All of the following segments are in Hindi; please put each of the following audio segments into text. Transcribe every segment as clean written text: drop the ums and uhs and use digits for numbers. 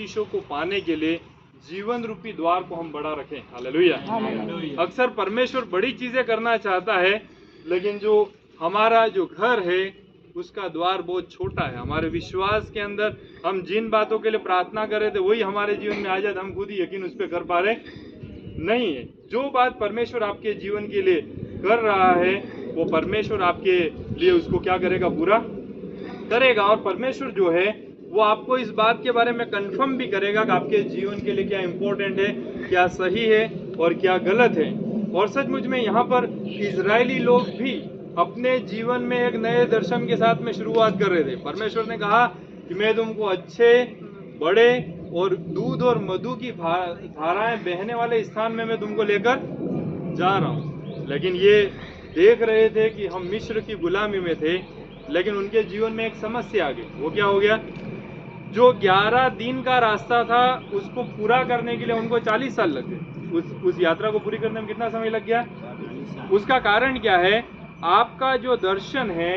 आशीषों को पाने के लिए जीवन रूपी द्वार को हम बड़ा रखें। हालेलुया। अक्सर परमेश्वर बड़ी चीजें करना चाहता है, लेकिन जो हमारा जो घर है उसका द्वार बहुत छोटा है। हमारे विश्वास के अंदर हम जिन बातों के लिए प्रार्थना कर रहे थे वही हमारे जीवन में आ जाए, हम खुद ही यकीन उस पर कर पा रहे नहीं है। जो बात परमेश्वर आपके जीवन के लिए कर रहा है वो परमेश्वर आपके लिए उसको क्या करेगा, पूरा करेगा। और परमेश्वर जो है वो आपको इस बात के बारे में कंफर्म भी करेगा कि आपके जीवन के लिए क्या इंपॉर्टेंट है, क्या सही है और क्या गलत है। और सचमुच में यहाँ पर इजरायली लोग भी अपने जीवन में एक नए दर्शन के साथ में शुरुआत कर रहे थे। परमेश्वर ने कहा कि मैं तुमको अच्छे, बड़े और दूध और मधु की धाराएं बहने वाले स्थान में मैं तुमको लेकर जा रहा हूँ। लेकिन ये देख रहे थे कि हम मिस्र की गुलामी में थे, लेकिन उनके जीवन में एक समस्या आ गई। वो क्या हो गया, जो 11 दिन का रास्ता था उसको पूरा करने के लिए उनको 40 साल लग गए। उस यात्रा को पूरी करने में कितना समय लग गया? उसका कारण क्या है? आपका जो दर्शन है,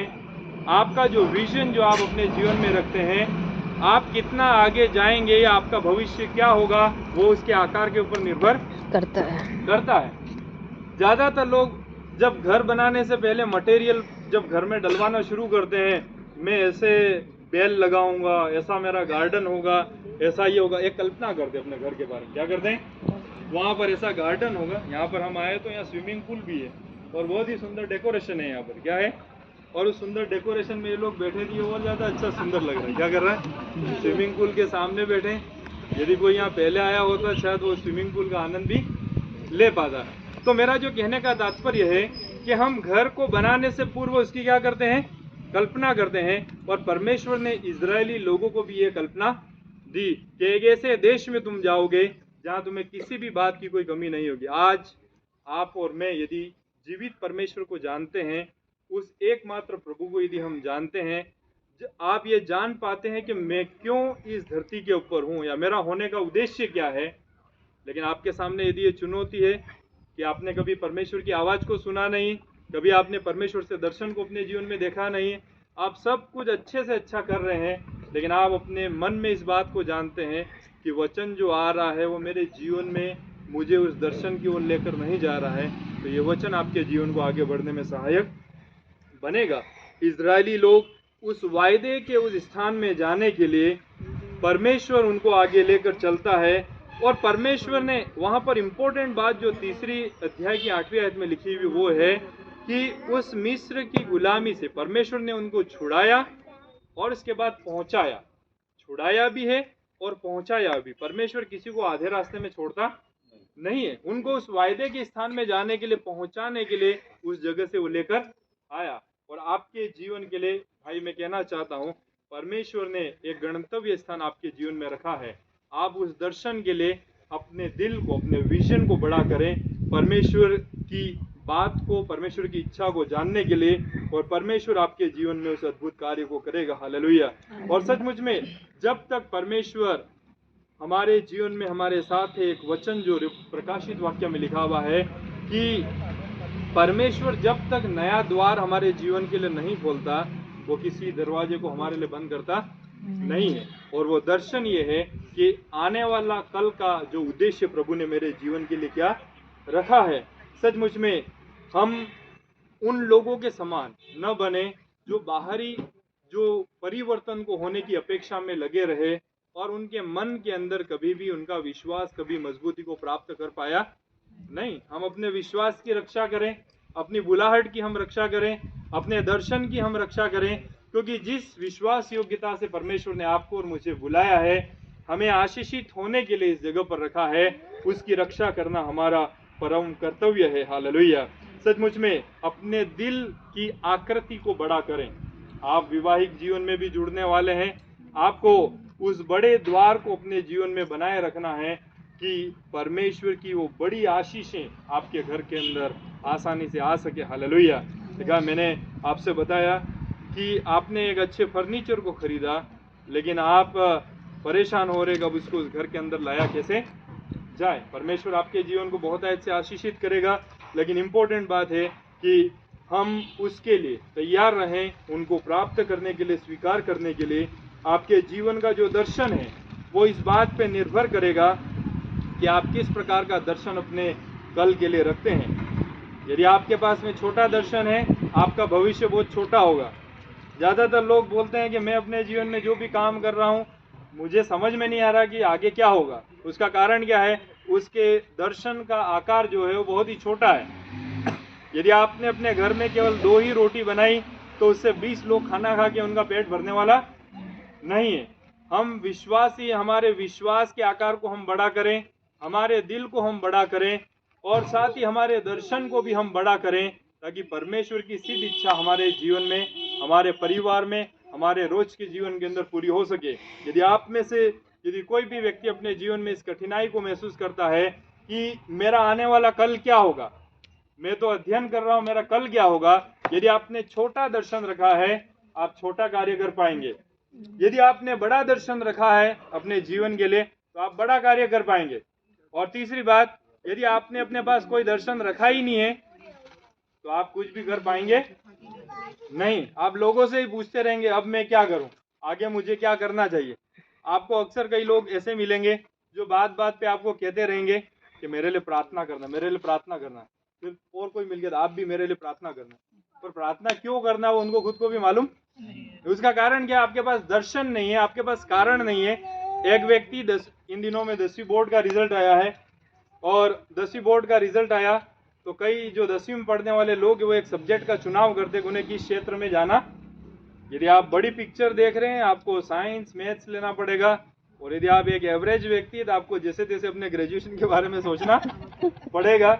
आपका जो विजन जो आप अपने जीवन में रखते हैं, आप कितना आगे जाएंगे या आपका भविष्य क्या होगा, वो उसके आकार के ऊपर निर्भर करता है। ज्यादातर लोग जब घर बनाने से पहले मटेरियल जब घर में डलवाना शुरू करते हैं, मैं ऐसे बेल लगाऊंगा, ऐसा मेरा गार्डन होगा, ऐसा ये होगा, एक कल्पना करते हैं अपने घर के बारे में। क्या करते हैं? वहाँ पर ऐसा गार्डन होगा, यहाँ पर हम आए तो यहाँ स्विमिंग पूल भी है और बहुत ही सुंदर डेकोरेशन है यहाँ पर। क्या है? और उस सुंदर डेकोरेशन में ये लोग बैठे थे और ज़्यादा अच्छा सुंदर लग रहा है। क्या कर रहा है? स्विमिंग पूल के सामने बैठे। यदि कोई यहाँ पहले आया होता शायद वो स्विमिंग पूल का आनंद भी ले पाता। तो मेरा जो कहने का तात्पर्य है कि हम घर को बनाने से पूर्व उसकी क्या करते हैं? कल्पना करते हैं। और परमेश्वर ने इजरायली लोगों को भी ये कल्पना दी कि एक ऐसे देश में तुम जाओगे जहां तुम्हें किसी भी बात की कोई कमी नहीं होगी। आज आप और मैं यदि जीवित परमेश्वर को जानते हैं, उस एकमात्र प्रभु को यदि हम जानते हैं, आप ये जान पाते हैं कि मैं क्यों इस धरती के ऊपर हूँ या मेरा होने का उद्देश्य क्या है। लेकिन आपके सामने यदि ये चुनौती है कि आपने कभी परमेश्वर की आवाज़ को सुना नहीं, कभी आपने परमेश्वर से दर्शन को अपने जीवन में देखा नहीं, आप सब कुछ अच्छे से अच्छा कर रहे हैं, लेकिन आप अपने मन में इस बात को जानते हैं कि वचन जो आ रहा है वो मेरे जीवन में मुझे उस दर्शन की ओर लेकर नहीं जा रहा है, तो ये वचन आपके जीवन को आगे बढ़ने में सहायक बनेगा। इजरायली लोग उस वायदे के उस स्थान में जाने के लिए परमेश्वर उनको आगे लेकर चलता है। और परमेश्वर ने वहाँ पर इम्पोर्टेंट बात जो 3 अध्याय की 8वीं आयत में लिखी हुई वो है कि उस मिस्र की गुलामी से परमेश्वर ने उनको छुड़ाया और इसके बाद पहुंचाया। छुड़ाया भी है और पहुंचाया भी। परमेश्वर किसी को आधे रास्ते में छोड़ता नहीं है। उनको उस वायदे के स्थान में जाने के लिए, पहुंचाने के लिए उस जगह से वो लेकर आया। और आपके जीवन के लिए भाई मैं कहना चाहता हूँ, परमेश्वर ने एक गंतव्य स्थान आपके जीवन में रखा है। आप उस दर्शन के लिए अपने दिल को, अपने विजन को बड़ा करें, परमेश्वर की बात को, परमेश्वर की इच्छा को जानने के लिए, और परमेश्वर आपके जीवन में उस अद्भुत कार्य को करेगा। हालेलुया। और सचमुच में जब तक परमेश्वर हमारे जीवन में हमारे साथ है, एक वचन जो प्रकाशित वाक्य में लिखा हुआ है कि परमेश्वर जब तक नया द्वार हमारे जीवन के लिए नहीं खोलता, वो किसी दरवाजे को हमारे लिए बंद करता नहीं है। और वो दर्शन ये है कि आने वाला कल का जो उद्देश्य प्रभु ने मेरे जीवन के लिए क्या रखा है। सचमुच में हम उन लोगों के समान न बने जो बाहरी जो परिवर्तन को होने की अपेक्षा में लगे रहे और उनके मन के अंदर कभी भी उनका विश्वास कभी मजबूती को प्राप्त कर पाया नहीं। हम अपने विश्वास की रक्षा करें, अपनी बुलाहट की हम रक्षा करें, अपने दर्शन की हम रक्षा करें, क्योंकि जिस विश्वास योग्यता से परमेश्वर ने आपको और मुझे बुलाया है, हमें आशीषित होने के लिए इस जगह पर रखा है, उसकी रक्षा करना हमारा परम कर्तव्य है। हालेलुया। सचमुच में अपने दिल की आकृति को बड़ा करें। आप वैवाहिक जीवन में भी जुड़ने वाले हैं, आपको उस बड़े द्वार को अपने जीवन में बनाए रखना है कि परमेश्वर की वो बड़ी आशीषें आपके घर के अंदर आसानी से आ सके। हालेलुया। देखा, मैंने आपसे बताया कि आपने एक अच्छे फर्नीचर को खरीदा, लेकिन आप परेशान हो रहे कब उसको उस घर के अंदर लाया कैसे जाए। परमेश्वर आपके जीवन को बहुत अच्छे आशीषित करेगा, लेकिन इम्पोर्टेंट बात है कि हम उसके लिए तैयार रहें, उनको प्राप्त करने के लिए, स्वीकार करने के लिए। आपके जीवन का जो दर्शन है वो इस बात पे निर्भर करेगा कि आप किस प्रकार का दर्शन अपने कल के लिए रखते हैं। यदि आपके पास में छोटा दर्शन है, आपका भविष्य बहुत छोटा होगा। ज़्यादातर लोग बोलते हैं कि मैं अपने जीवन में जो भी काम कर रहा हूँ, मुझे समझ में नहीं आ रहा कि आगे क्या होगा। उसका कारण क्या है? उसके दर्शन का आकार जो है वो बहुत ही छोटा है। यदि आपने अपने घर में केवल 2 ही रोटी बनाई तो उससे 20 लोग खाना खा के उनका पेट भरने वाला नहीं है। हम विश्वासी, हमारे विश्वास के आकार को हम बड़ा करें, हमारे दिल को हम बड़ा करें और साथ ही हमारे दर्शन को भी हम बड़ा करें, ताकि परमेश्वर की सिद्ध इच्छा हमारे जीवन में, हमारे परिवार में, हमारे रोज के जीवन के अंदर पूरी हो सके। यदि आप में से यदि कोई भी व्यक्ति अपने जीवन में इस कठिनाई को महसूस करता है कि मेरा आने वाला कल क्या होगा, मैं तो अध्ययन कर रहा हूँ, मेरा कल क्या होगा, यदि आपने छोटा दर्शन रखा है, आप छोटा कार्य कर पाएंगे। यदि आपने बड़ा दर्शन रखा है अपने जीवन के लिए, तो आप बड़ा कार्य कर पाएंगे। और तीसरी बात, यदि आपने अपने पास कोई दर्शन रखा ही नहीं है, तो आप कुछ भी कर पाएंगे नहीं। आप लोगों से ही पूछते रहेंगे, अब मैं क्या करूं, आगे मुझे क्या करना चाहिए। आपको अक्सर कई लोग ऐसे मिलेंगे जो बात बात पे आपको कहते रहेंगे कि मेरे लिए प्रार्थना करना, मेरे लिए प्रार्थना करना। फिर और कोई मिल गया तो आप भी मेरे लिए प्रार्थना करना। पर प्रार्थना क्यों करना वो उनको खुद को भी मालूम। उसका कारण क्या? आपके पास दर्शन नहीं है, आपके पास कारण नहीं है। एक व्यक्ति इन दिनों में 10वीं बोर्ड का रिजल्ट आया है, और 10वीं बोर्ड का रिजल्ट आया तो कई जो 10वीं में पढ़ने वाले लोग वो एक सब्जेक्ट का चुनाव करते हैं उन्हें किस क्षेत्र में जाना। यदि आप बड़ी पिक्चर देख रहे हैं, आपको साइंस मैथ्स लेना पड़ेगा, और यदि आप एक एवरेज व्यक्ति है तो आपको जैसे तैसे अपने ग्रेजुएशन के बारे में सोचना पड़ेगा।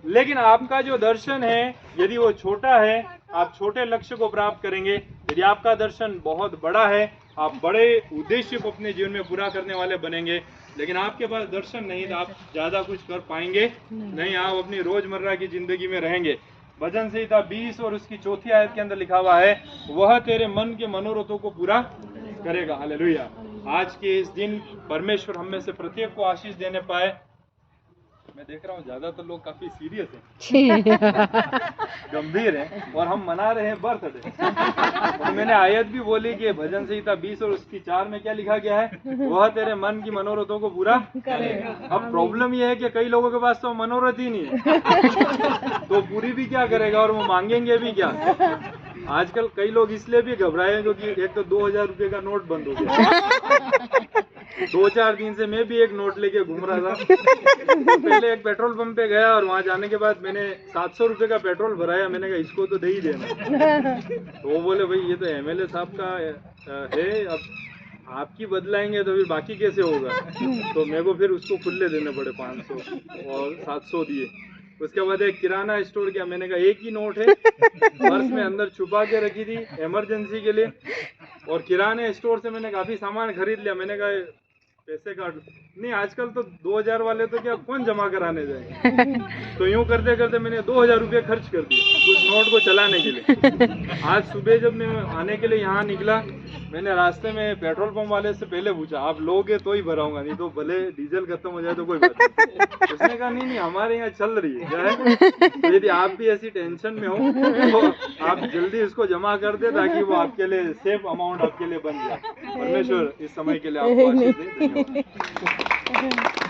लेकिन आपका जो दर्शन है, यदि वो छोटा है, आप छोटे लक्ष्य को प्राप्त करेंगे। यदि आपका दर्शन बहुत बड़ा है, आप बड़े उद्देश्य को अपने जीवन में पूरा करने वाले बनेंगे। लेकिन आपके पास दर्शन नहीं तो आप ज़्यादा कुछ कर पाएंगे नहीं। आप अपनी रोजमर्रा की जिंदगी में रहेंगे। भजन संहिता 20 और उसकी 4थी आयत के अंदर लिखा हुआ है, वह तेरे मन के मनोरथों को पूरा करेगा। हालेलुया। आज के इस दिन परमेश्वर हम में से प्रत्येक को आशीष देने पाए। मैं देख रहा हूँ ज्यादातर लोग काफी सीरियस हैं, गंभीर हैं, और हम मना रहे हैं बर्थडे। और मैंने आयत भी बोली कि भजन संहिता 20 और उसकी 4 में क्या लिखा गया है, वह तेरे मन की मनोरथों को पूरा करेगा। अब प्रॉब्लम यह है कि कई लोगों के पास तो मनोरथ ही नहीं है, तो पूरी भी क्या करेगा और वो मांगेंगे भी क्या। आजकल कई लोग इसलिए भी घबराए क्योंकि एक तो 2000 रुपये का नोट बंद हो गया। 2-4 दिन से मैं भी एक नोट लेके घूम रहा था। तो पहले एक पेट्रोल पंप पे गया और वहां जाने के बाद मैंने 700 रुपये का पेट्रोल भराया। मैंने कहा इसको तो दे ही देना। तो वो बोले भाई ये तो एमएलए साहब का है, अब आपकी बदलाएंगे तो फिर बाकी कैसे होगा। तो मेरे को फिर उसको खुले देने पड़े 500 और 700 दिए। उसके बाद एक किराना स्टोर गया। मैंने कहा एक ही नोट है, पर्स में अंदर छुपा के रखी थी इमरजेंसी के लिए। और किराने स्टोर से मैंने काफी सामान खरीद लिया। मैंने कहा पैसे काट नहीं, आजकल तो 2000 वाले तो क्या कौन जमा कराने जाएंगे। तो यूं करते करते मैंने 2000 रुपये खर्च कर दिए उस नोट को चलाने के लिए। आज सुबह जब मैं आने के लिए यहाँ निकला, मैंने रास्ते में पेट्रोल पंप वाले से पहले पूछा आप लोगे तो ही भराऊंगा, नहीं तो भले डीजल खत्म हो जाए तो कोई बात नहीं। उसने कहा नहीं हमारे यहाँ चल रही है, क्या है। तो यदि आप भी ऐसी टेंशन में हो तो आप जल्दी इसको जमा कर दे ताकि वो आपके लिए सेफ अमाउंट आपके लिए बन जाए। परमेश्वर इस समय के लिए आपको आशीष दे। धन्यवाद।